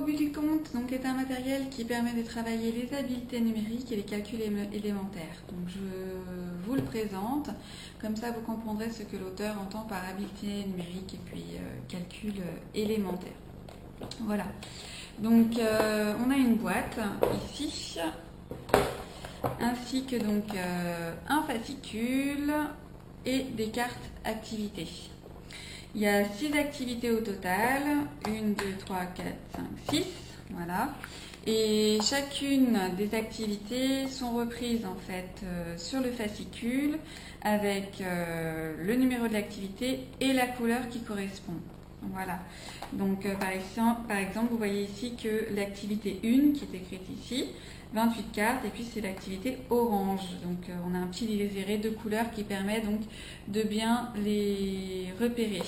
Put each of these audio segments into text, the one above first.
bout du compte donc, est un matériel qui permet de travailler les habiletés numériques et les calculs élémentaires. Donc je vous le présente, comme ça vous comprendrez ce que l'auteur entend par habileté numérique et puis calcul élémentaire. Voilà, donc on a une boîte ici, ainsi que donc un fascicule et des cartes activités. Il y a 6 activités au total, 1, 2, 3, 4, 5, 6, voilà. Et chacune des activités sont reprises en fait sur le fascicule avec le numéro de l'activité et la couleur qui correspond. Voilà. Donc par exemple, vous voyez ici que l'activité 1 qui est écrite ici, 28 cartes, et puis c'est l'activité orange. Donc on a un petit liséré de couleurs qui permet donc de bien les repérer.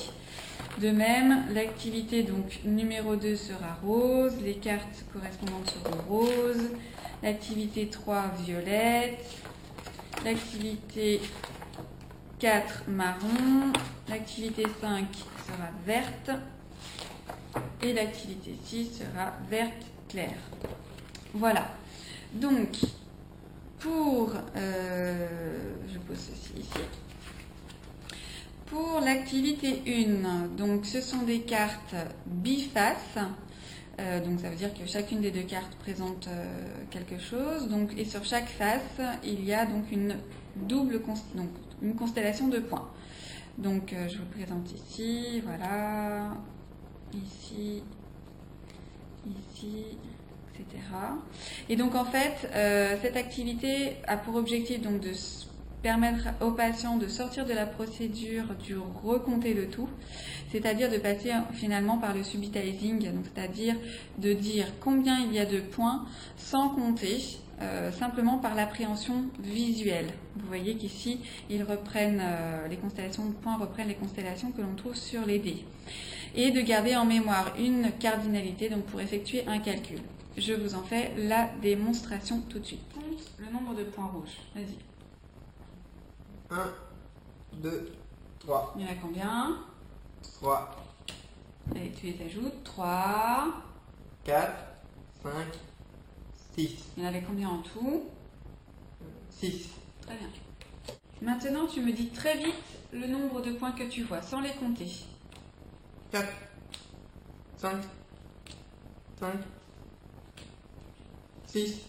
De même, l'activité donc numéro 2 sera rose, les cartes correspondantes seront roses, l'activité 3 violette, l'activité 4 marron, l'activité 5 sera verte et l'activité 6 sera verte claire. Voilà. Donc, pour, je pose ceci ici. Pour l'activité 1, donc ce sont des cartes bifaces. Donc ça veut dire que chacune des deux cartes présente quelque chose. Donc, et sur chaque face, il y a donc une une constellation de points. Donc je vous le présente ici, voilà, ici, ici, etc. Et donc en fait, cette activité a pour objectif donc de permettre aux patients de sortir de la procédure du recompter le tout, c'est-à-dire de passer finalement par le subitizing, c'est-à-dire de dire combien il y a de points sans compter, simplement par l'appréhension visuelle. Vous voyez qu'ici, ils reprennent les constellations de points, reprennent les constellations que l'on trouve sur les dés. Et de garder en mémoire une cardinalité donc pour effectuer un calcul. Je vous en fais la démonstration tout de suite. Le nombre de points rouges, vas-y. 1, 2, 3. Il y en a combien? 3. Allez, tu les ajoutes. 3. 4, 5, 6. Il y en avait combien en tout? 6. Très bien. Maintenant, tu me dis très vite le nombre de points que tu vois, sans les compter. 4, 5, 5, 6,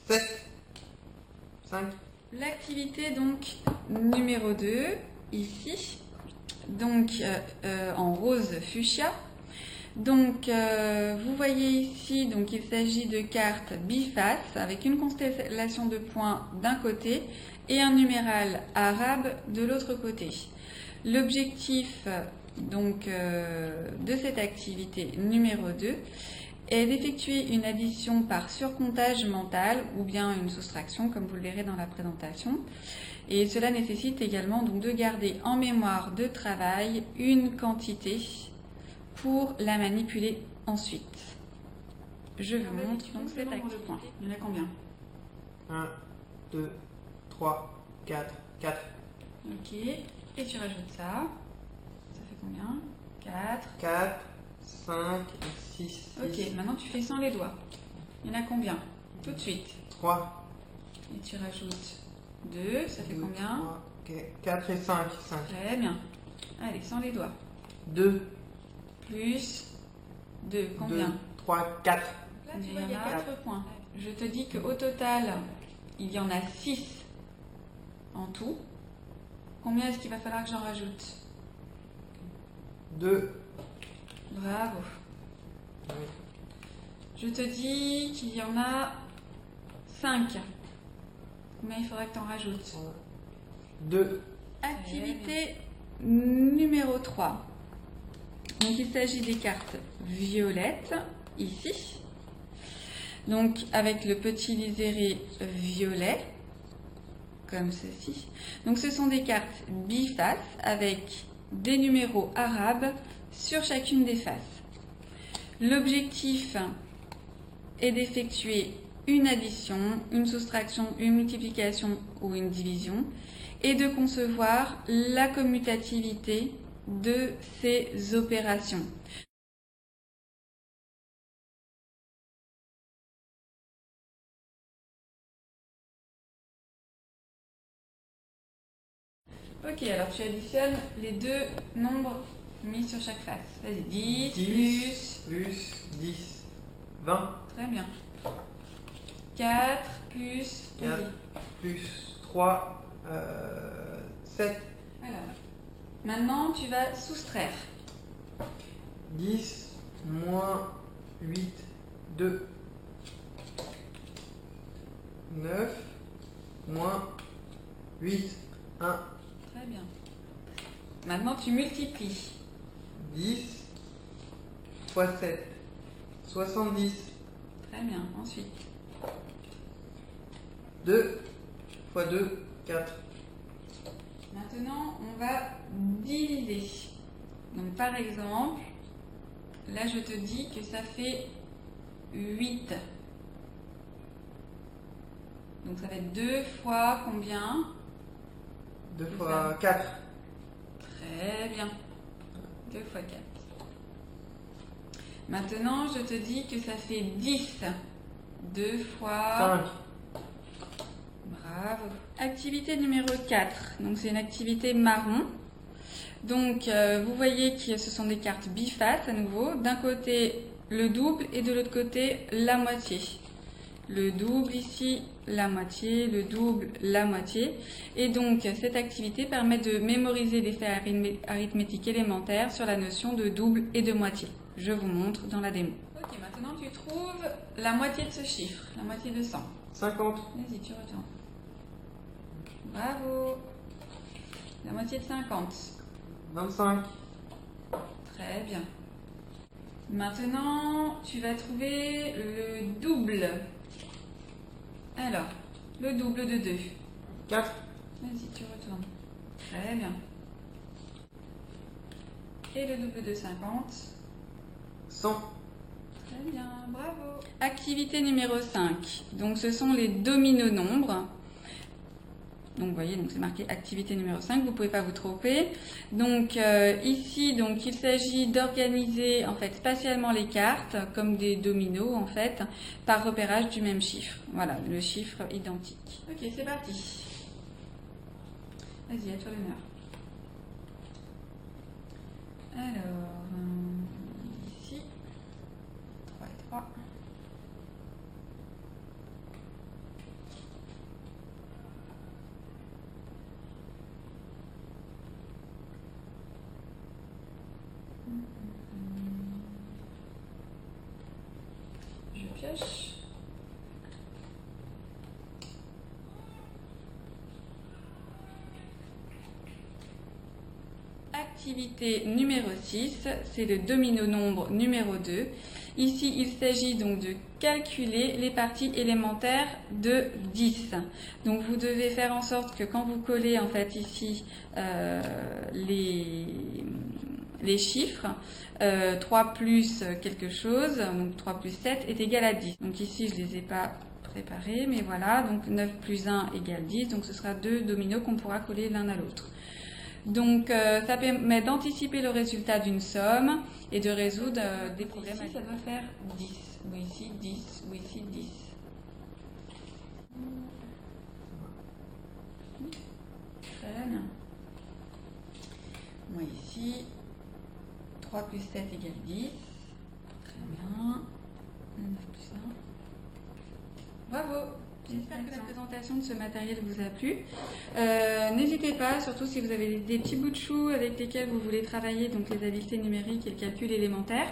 7, 5. L'activité donc numéro 2, ici, donc en rose fuchsia. Donc vous voyez ici, donc il s'agit de cartes bifaces avec une constellation de points d'un côté et un numéral arabe de l'autre côté. L'objectif donc de cette activité numéro 2 est d'effectuer une addition par surcomptage mental ou bien une soustraction comme vous le verrez dans la présentation. Et cela nécessite également donc de garder en mémoire de travail une quantité pour la manipuler ensuite. Je vous montre donc cette activité. Il y en a combien? 1, 2, 3, 4, 4. Ok, et tu rajoutes ça. Ça fait combien? 4. 4, 5, 6. Ok, maintenant tu fais sans les doigts. Il y en a combien? Tout de suite. 3. Et tu rajoutes 2, ça fait combien? 3, okay. 4 et 5. 5. Très bien. Allez, sans les doigts. 2. Plus 2, combien? 2, 3, 4. Là, tu vois, il y a 4 points. Je te dis qu'au total, il y en a 6 en tout. Combien est-ce qu'il va falloir que j'en rajoute? 2. Bravo. Oui. Je te dis qu'il y en a 5. Combien il faudra que tu en rajoutes? 2. Activité numéro 3. Donc il s'agit des cartes violettes, ici. Donc avec le petit liséré violet, comme ceci. Donc ce sont des cartes bifaces avec des numéros arabes sur chacune des faces. L'objectif est d'effectuer une addition, une soustraction, une multiplication ou une division et de concevoir la commutativité de ces opérations. Ok, alors tu additionnes les deux nombres mis sur chaque face. Vas-y, 10, 10 plus 10, 20. Très bien. 4 plus... 4 vas-y. plus 3, 7. Alors, maintenant tu vas soustraire. 10 moins 8, 2. 9 moins 8, 1. Très bien. Maintenant tu multiplies. 10 fois 7, 70. Très bien. Ensuite, 2 fois 2, 4. maintenant on va diviser. Donc par exemple, là je te dis que ça fait 8. Donc ça va être 2 fois combien? 2 C'est fois ça. 4. Très bien. 2 fois 4. Maintenant, je te dis que ça fait 10. 2 fois... 5. Bravo. Activité numéro 4. Donc c'est une activité marron. Donc vous voyez que ce sont des cartes bifaces à nouveau. D'un côté le double et de l'autre côté la moitié. Le double ici, la moitié, le double, la moitié. Et donc cette activité permet de mémoriser des faits arithmétiques élémentaires sur la notion de double et de moitié. Je vous montre dans la démo. Ok, maintenant tu trouves la moitié de ce chiffre, la moitié de 100. 50. Vas-y, tu retournes. Bravo. La moitié de 50. 25. Très bien. Maintenant, tu vas trouver le double. Alors, le double de 2. 4. Vas-y, tu retournes. Très bien. Et le double de 50. 100. Très bien, bravo. Activité numéro 5. Donc, ce sont les domino-nombres. Donc, vous voyez, donc c'est marqué activité numéro 5. Vous ne pouvez pas vous tromper. Donc, ici, donc, il s'agit d'organiser, en fait, spatialement les cartes, comme des dominos, en fait, par repérage du même chiffre. Voilà, le chiffre identique. Ok, c'est parti. Vas-y, à toi l'honneur. Alors, ici, 3 et 3. Je pioche. Activité numéro 6, c'est le domino nombre numéro 2. Ici, il s'agit donc de calculer les parties élémentaires de 10. Donc, vous devez faire en sorte que quand vous collez en fait ici les chiffres, 3 plus quelque chose, donc 3 plus 7 est égal à 10. Donc ici, je ne les ai pas préparés, mais voilà, donc 9 plus 1 égale 10, donc ce sera 2 dominos qu'on pourra coller l'un à l'autre. Donc ça permet d'anticiper le résultat d'une somme et de résoudre des problèmes. Ici, ça doit faire 10, ou ici 10, ou ici 10. Très bien. Moi ici, 3 plus 7 égale 10. Très bien. 9 plus 1. Bravo! J'espère que la présentation de ce matériel vous a plu. N'hésitez pas, surtout si vous avez des petits bouts de chou avec lesquels vous voulez travailler, donc les habiletés numériques et le calcul élémentaire.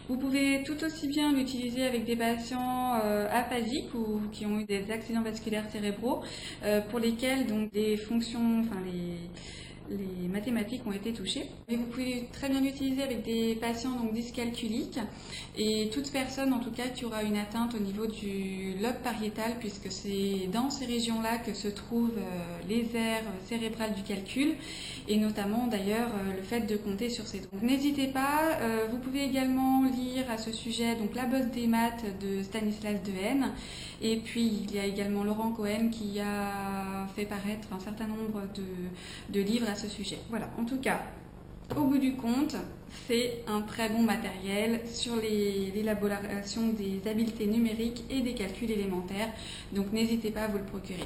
Vous pouvez tout aussi bien l'utiliser avec des patients aphasiques ou qui ont eu des accidents vasculaires cérébraux, pour lesquels donc des fonctions, enfin les mathématiques ont été touchées. Mais vous pouvez très bien l'utiliser avec des patients donc dyscalculiques et toute personne en tout cas qui aura une atteinte au niveau du lobe pariétal, puisque c'est dans ces régions-là que se trouvent les aires cérébrales du calcul et notamment d'ailleurs le fait de compter sur ces donc n'hésitez pas, vous pouvez également lire à ce sujet donc La bosse des maths de Stanislas Dehaene, et puis il y a également Laurent Cohen qui a fait paraître un certain nombre de livres à ce sujet. Voilà, en tout cas, au bout du compte, c'est un très bon matériel sur l'élaboration des habiletés numériques et des calculs élémentaires. Donc n'hésitez pas à vous le procurer.